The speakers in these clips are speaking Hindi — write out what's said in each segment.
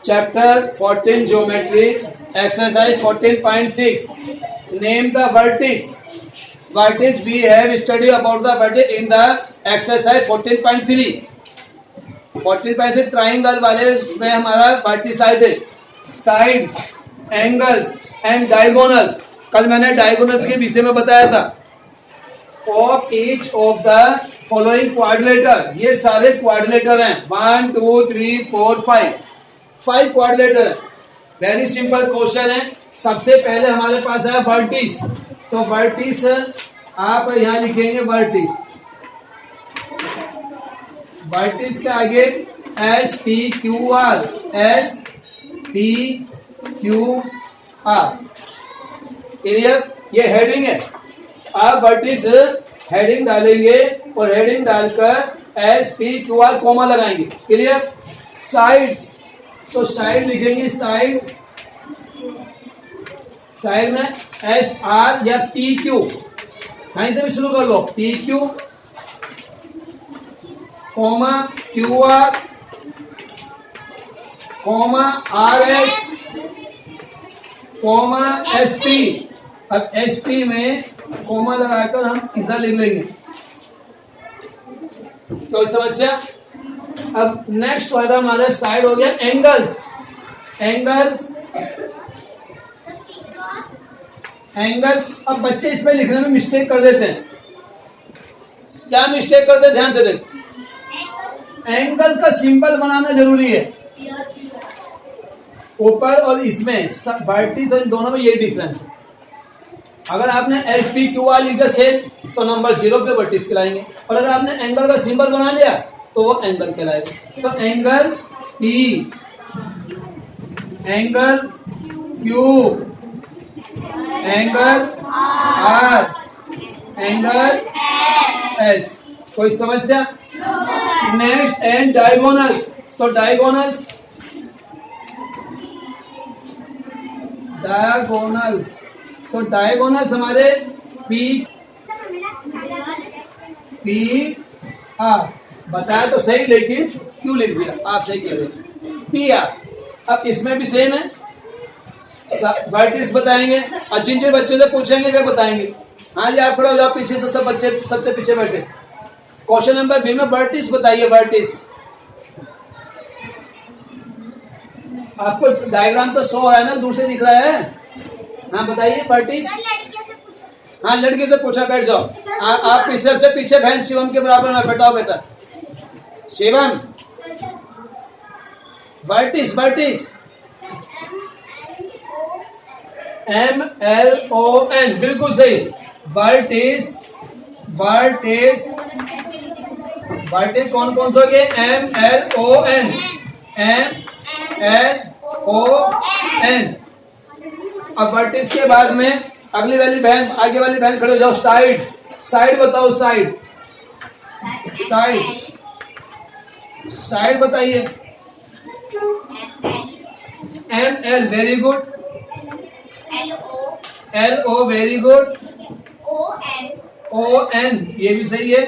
Chapter 14 Geometry, exercise 14.6. Name the vertex. Vertex we have studied about the vertex in the exercise 14.3. 14.3 triangle वाले में हमारा वर्टिस आए थे, साइड्स, एंगल्स एंड डायगोनल्स. कल मैंने डायगोनल्स के विषय में बताया था. Of each of the following quadrilateral, ये सारे क्वाड्रिलेटर हैं. 1 2 3 4 5 क्वाड्रिलेटर है. वेरी सिंपल क्वेश्चन है. सबसे पहले हमारे पास है वर्टिस. तो वर्टिस आप यहां लिखेंगे वर्टिस. वर्टिस के आगे S P Q R, S P Q R. Clear? ये हेडिंग है. आप वर्टिस हेडिंग डालेंगे और हेडिंग डालकर S P Q R comma लगाएंगे. क्लियर? साइड्स, तो साइड लिखेंगे साइड. साइड में एस आर या पी क्यू, कहीं से भी शुरू कर लो. P Q comma Q R comma R S comma S P. अब एस पी में कॉमा लगाकर हम इधर लिख लेंगे. कोई समस्या? अब नेक्स्ट होगा हमारा साइड हो गया एंगल्स. एंगल्स एंगल्स अब बच्चे इसमें लिखने में मिस्टेक कर देते हैं. क्या मिस्टेक करते हैं? ध्यान से देख. एंगल का सिंबल बनाना जरूरी है. ऊपर और इसमें वर्टिस और इन दोनों में ये डिफरेंस है. अगर आपने एस पी क्यू आर लिखा सेम तो नंबर 0 पे वर्टिस कहलाएंगे, और अगर आपने एंगल का सिंबल बना लिया तो वो एंगल कहलाएगा. तो angle P, angle Q, angle R, angle S. कोई समस्या? Next and diagonals. तो डायगोनल्स डायगोनल्स तो डायगोनल्स हमारे पी पी आर. बताया तो सही, लेकिन क्यों लिख दिया? आप सही कह रहे हैं. P R. अब इसमें भी सेम है. वर्टिस बताएंगे और जिन जिन बच्चों से पूछेंगे वे बताएंगे. हाँ जी, आप खड़े हो जाओ पीछे से. सब बच्चे सबसे पीछे बैठे. क्वेश्चन नंबर बी में वर्टिस बताइए. वर्टिस आपको डायग्राम तो शो हो रहा है ना, दूर से दिख रहा है. हाँ बताइए वर्टिस. हाँ लड़की से पूछा. बैठ जाओ. आप पीछे से पीछे बहन शिवम के बराबर में बैठाओ बेटा. Shivam, vertices vertices M L O N. बिल्कुल सही. वर्टिस वर्टिस वर्टिस कौन कौन से हो गए? M L O N, M L O N. अब वर्टिस के बाद में अगली वाली बहन, आगे वाली बहन खड़े हो जाओ. साइड. साइड बताओ. साइड साइड साइड बताइए. M L. Very good. L O. Very good. O N. ये भी सही है.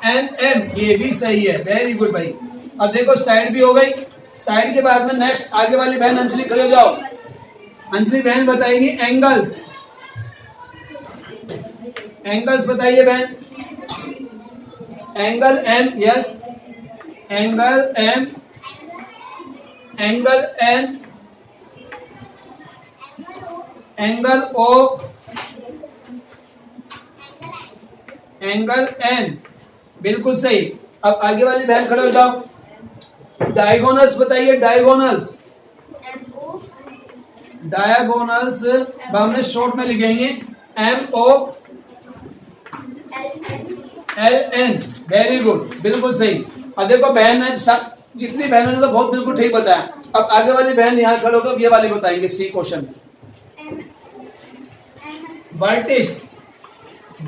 N M. ये भी सही है. वेरी गुड भाई. अब देखो साइड भी हो गई. साइड के बाद में नेक्स्ट आगे वाली बहन अंजलि खड़े हो जाओ. अंजलि बहन बताएगी एंगल्स. एंगल्स बताइए बहन. Angle M. Yes. Angle M, angle N, angle O, angle N. बिल्कुल सही. अब आगे वाली बहन खड़े हो जाओ. डायगोनल्स बताइए. डायगोनल्स डायगोनल्स हमने शॉर्ट में लिखेंगे M O L N. Very good. बिल्कुल सही. अब देखो बहन है, जितनी बहनों ने तो बहुत बिल्कुल ठीक बताया. अब आगे वाली बहन यहाँ खड़े होकर ये वाली बताएंगे. C question. Vertices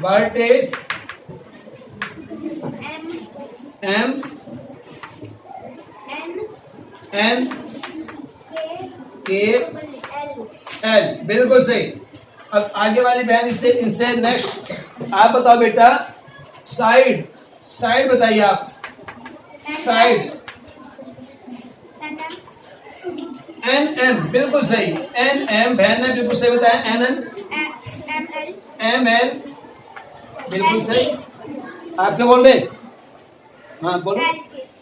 vertices M N K L. बिल्कुल सही. अब आगे वाली बहन इनसे नेक्स्ट आप बताओ बेटा. साइड. साइड बताइए आप. साइड्स एन एम, बिल्कुल सही। एन एम, बहन ने बिल्कुल सही बताया। एन एन एम एल, बिल्कुल सही। आप क्या बोल रहे? हाँ बोलो।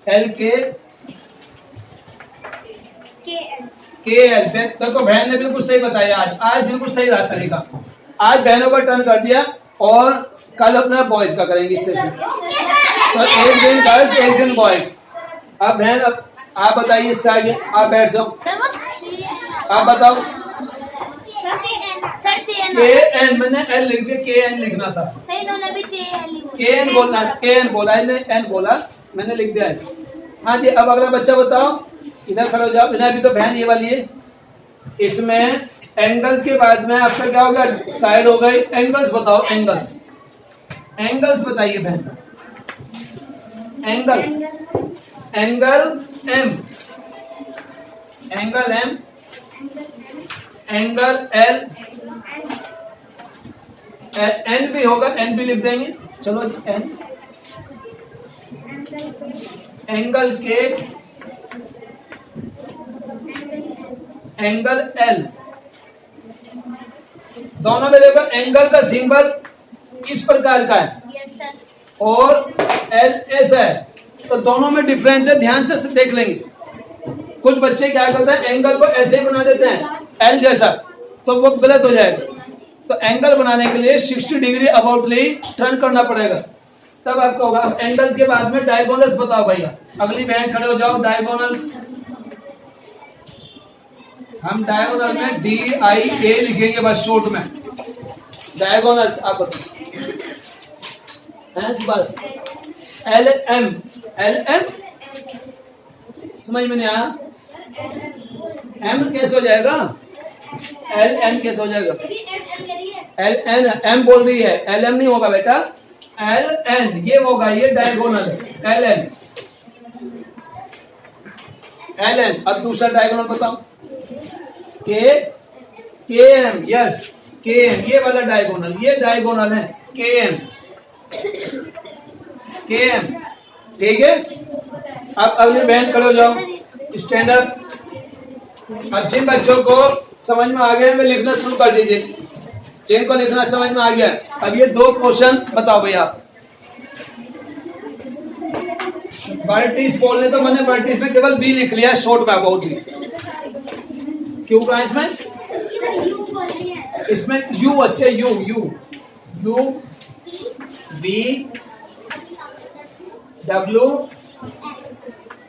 एल के एल, तो बहन ने बिल्कुल सही बताया। आज बिल्कुल सही रहा तरीका। आज बहनों का टर्न कर दिया और कल अपना बॉयज का करेंगे इस तरह से। तो एक दिन गर्ल्स, एक दिन बॉयज। अब बहन, अब आप बताइए इससे आगे। आप बैठ जाओ, आप बताओ। के एन, मैंने एल लिख दिया, के एन लिखना था। के एन बोलना, के एन बोला, एन बोला, मैंने लिख दिया है। हाँ जी, अब अगला बच्चा बताओ। इधर खड़े हो जाओ। इधर भी तो बहन ये वाली है। इसमें एंगल्स के बाद में आपका क्या हो गया? साइड हो गई। एंगल्स बताओ, एंगल्स। एंगल्स बताइए बहन। Angles, angle M, angle M, angle L, N भी होगा, एन भी लिख देंगे। चलो N, angle K, angle L. दोनों में देखो एंगल का सिंबल इस प्रकार का है और एल एस है, तो दोनों में डिफरेंस है। ध्यान से देख लेंगे। कुछ बच्चे क्या करते हैं, एंगल को ऐसे ही बना देते हैं एल जैसा, तो वो गलत हो जाएगा। तो एंगल बनाने के लिए 60 डिग्री अबाउटली टर्न करना पड़ेगा, तब आपका होगा। अब एंगल्स के बाद में डायगोनल्स बताओ भैया। अगली बहन खड़े हो जाओ। डायगोनल्स, हम डायगोनल में DIA लिखेंगे बस शॉर्ट में। डायगोनल्स आप बताओ। बस एल एम, एल एम समझ में नहीं आया? एम कैसे हो जाएगा? एल एन कैसे हो जाएगा? एल एन, एम बोल रही है, एल एम नहीं होगा बेटा, एल एन ये होगा। ये डायगोनल है, एल एन, एल एन। अब दूसरा डायगोनल बताओ। के एम, यस के एम, ये वाला डायगोनल, ये डायगोनल है के एम, के एम। ठीक है। अब अगली बहन खड़े हो जाओ, स्टैंड अप। अब जिन बच्चों को समझ में आ गया वे लिखना शुरू कर दीजिए। जिनको लिखना समझ में आ गया, अब ये 2 क्वेश्चन बताओ भैया। वर्टिस बोलने तो मैंने वर्टिस में केवल बी लिख लिया शॉर्ट में, बहुत ही। क्यों कहा इसमें? इसमें यू, अच्छे U, U U B W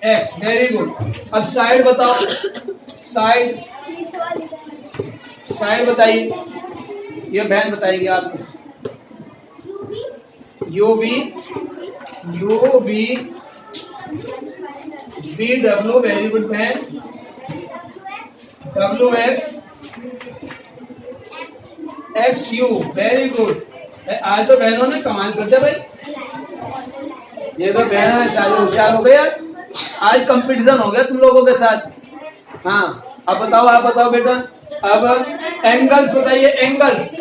X, very good. अब साइड बताओ। साइड, साइड बताइए। ये बहन बताएगी आपको। U B, U B, B W, very good बहन। W X, X U, very good. आज तो बहनों ने कमाल कर दिया भाई। ये तो बहन सारे होशियार हो गए। आज कंपटीशन हो गया तुम लोगों के साथ। हाँ, अब बताओ, आप बताओ बेटा। अब एंगल्स बताइए। एंगल्स,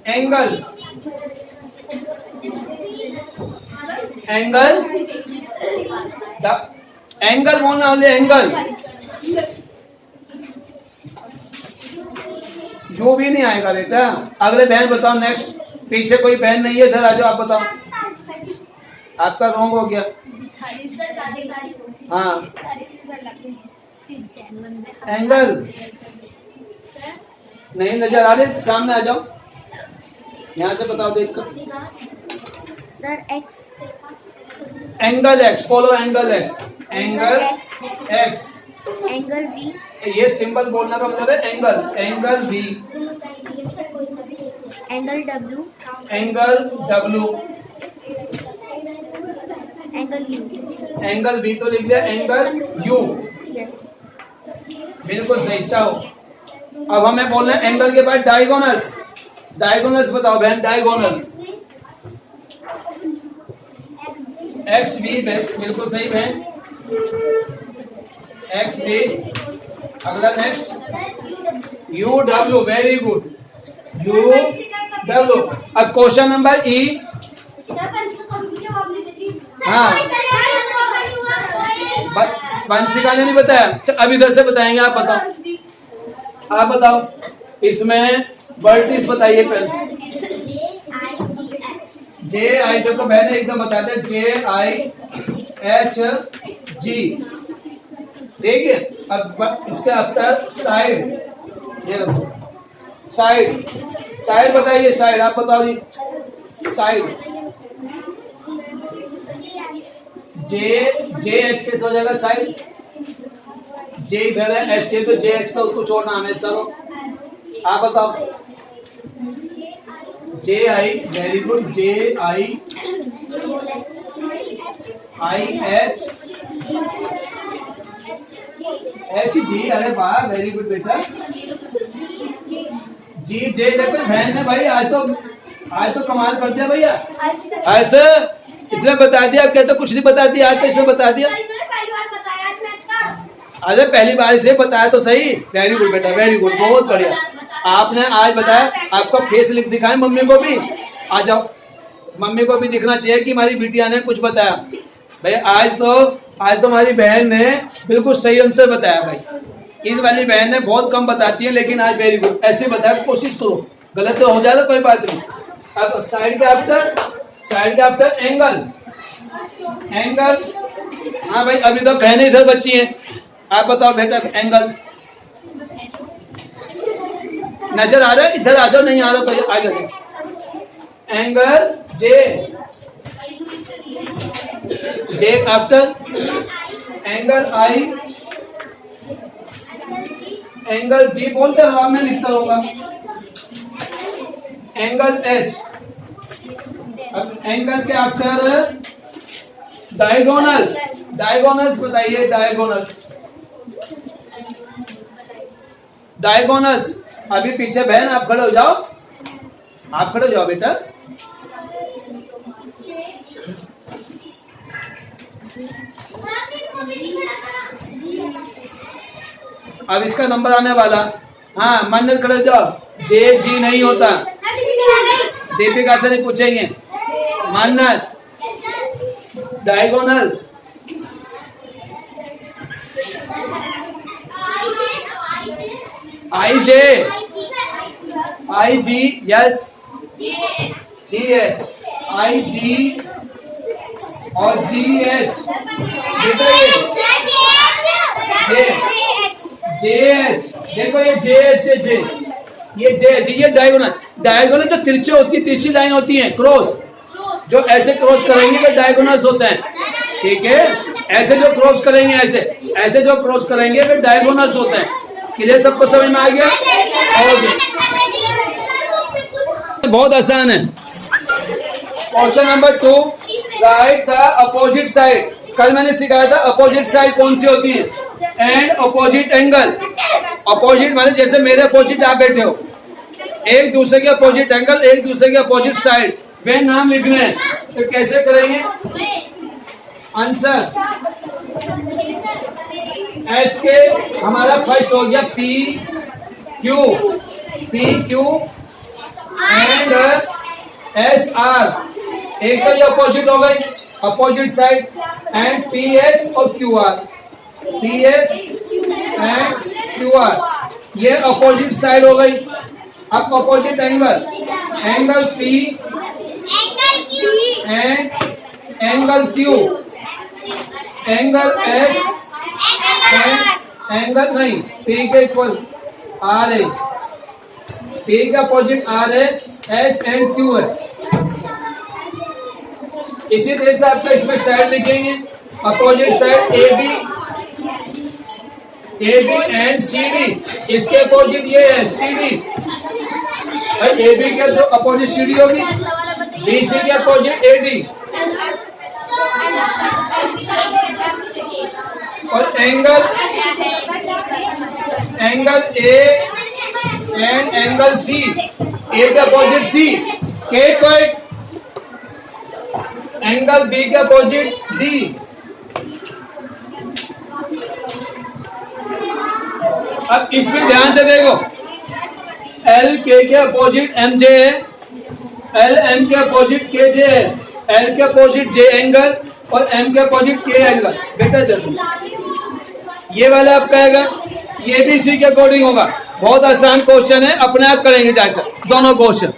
एंगल, एंगल, एंगल बोलना वाले एंगल। यू भी नहीं आएगा बेटा। अगले बहन बताओ नेक्स्ट। पीछे कोई बहन नहीं है, इधर आ जाओ, आप बताओ। आपका रॉन्ग हो गया। हाँ, एंगल नहीं नजर आ रहे, सामने आ जाओ। यहाँ से बताओ, देख कर। सर एक्स, एंगल एक्स बोलो। Angle X, angle X, angle B, ये सिंबल बोलने का मतलब है angle. Angle B, angle W, angle W, angle U. Angle B तो लिख दिया, एंगल यू, यस, बिल्कुल सही। चाहो अब हमें बोलना है एंगल के बाद डायगोनल्स। डायगोनल्स बताओ बहन। डायगोनल्स, एक्स बी, बिल्कुल सही बहन। X B. अगला next U W, very good. U W. अब क्वेश्चन नंबर ई। हाँ, वंशिका ने नहीं बताया। अब इधर से बताएंगे, आप बताओ, आप बताओ। इसमें वर्टिस बताइए पहले। JI, देखो मैंने एकदम बता दिया, JIHG। ठीक है, अब इसके आफ्टर साइड, ये साइड, साइड बताइए, साइड आप बताओ जी। साइड JH कैसे हो जाएगा साइड? J इधर है, H तो JH तो उसको छोड़ना आना इसका। आप बताओ। JI, very good, JIIH, HG, अरे वाह, वेरी गुड बेटा। J देखो बहन ने भाई आज तो कमाल कर दिया भैया। ऐसे इसने बता दिया, कहते कुछ नहीं बता दिया, आज तो इसने बता दिया। अरे पहली बार इसे बताया तो सही। वेरी गुड बेटा, वेरी गुड, बहुत बढ़िया। आपने आज बताया, आपका फेस लिख दिखाए मम्मी को भी। आ जाओ, मम्मी को भी दिखना चाहिए कि हमारी बिटिया ने कुछ बताया। भाई आज तो हमारी बहन ने बिल्कुल सही आंसर बताया। भाई इस वाली बहन ने बहुत कम बताती है, लेकिन आज वेरी गुड, ऐसे बताया, कोशिश करो। गलत तो हो जाएगा, कोई बात नहीं। अब साइड के आफ्टर एंगल, एंगल। हाँ भाई, अभी तो बहनें इधर बच्ची हैं। आप बताओ बेटा, एंगल नजर आ रहा है? इधर आ जाओ, नहीं आ रहा तो आ जाओ। Angle J after angle I, angle G बोलते रहो, मैं लिखता रहूंगा। एंगल H, अब एंगल के आफ्टर डायगोनल्स, डायगोनल्स बताइए। डायगोनल्स अभी पीछे बहन आप खड़े हो जाओ, आप खड़े हो जाओ बेटा। अब इसका नंबर आने वाला। हाँ, मन्नत खड़े हो जाओ। JG नहीं होता, दीपिका से नहीं पूछेंगे। मन्नत, diagonals, IG, yes, GH, IG और GH, JH, देखो ये JH है, ये JH, ये डायगोनल जो तिरछी होती है, तिरछी लाइन होती है, क्रॉस, जो ऐसे क्रॉस करेंगे तो डायगोनल्स होते हैं। ठीक है, ऐसे जो क्रॉस करेंगे, ऐसे जो क्रॉस करेंगे तो डायगोनल्स होते हैं। क्लियर, सबको समझ में आ गया? बहुत आसान है। Question number 2, right the opposite side. कल मैंने सिखाया था अपोजिट साइड कौन सी होती है, एंड अपोजिट एंगल। अपोजिट माने जैसे मेरे अपोजिट आप बैठे हो, एक दूसरे के अपोजिट एंगल, एक दूसरे के अपोजिट साइड। वे नाम लिखने हैं, तो कैसे करेंगे? आंसर एस के हमारा फर्स्ट हो गया PQ एंड SR, एक तो ये अपोजिट हो गई, अपोजिट साइड, एंड PS और QR, PS एंड QR, ये अपोजिट साइड हो गई। अब opposite angle, angle P and angle Q, angle S angle नहीं, P के इक्वल R है, P का अपोजिट R है, S एंड Q है। इसी तरह से आपका इसमें साइड लिखेंगे, opposite side AB and CD, इसके अपोजिट ये है CD। AB के जो अपोजिट CD होगी, BC के अपोजिट AD, और angle A and angle C, A के अपोजिट C, K कोट, एंगल B के अपोजिट D। अब इसमें ध्यान से देखो, L K के अपोजिट MJ है, L M के अपोजिट KJ है, L के अपोजिट J एंगल और M के अपोजिट K एंगल। बेटा जल्दी ये वाला आपका आएगा, ये भी इसी के अकॉर्डिंग होगा। बहुत आसान क्वेश्चन है, अपने आप करेंगे जाकर दोनों क्वेश्चन।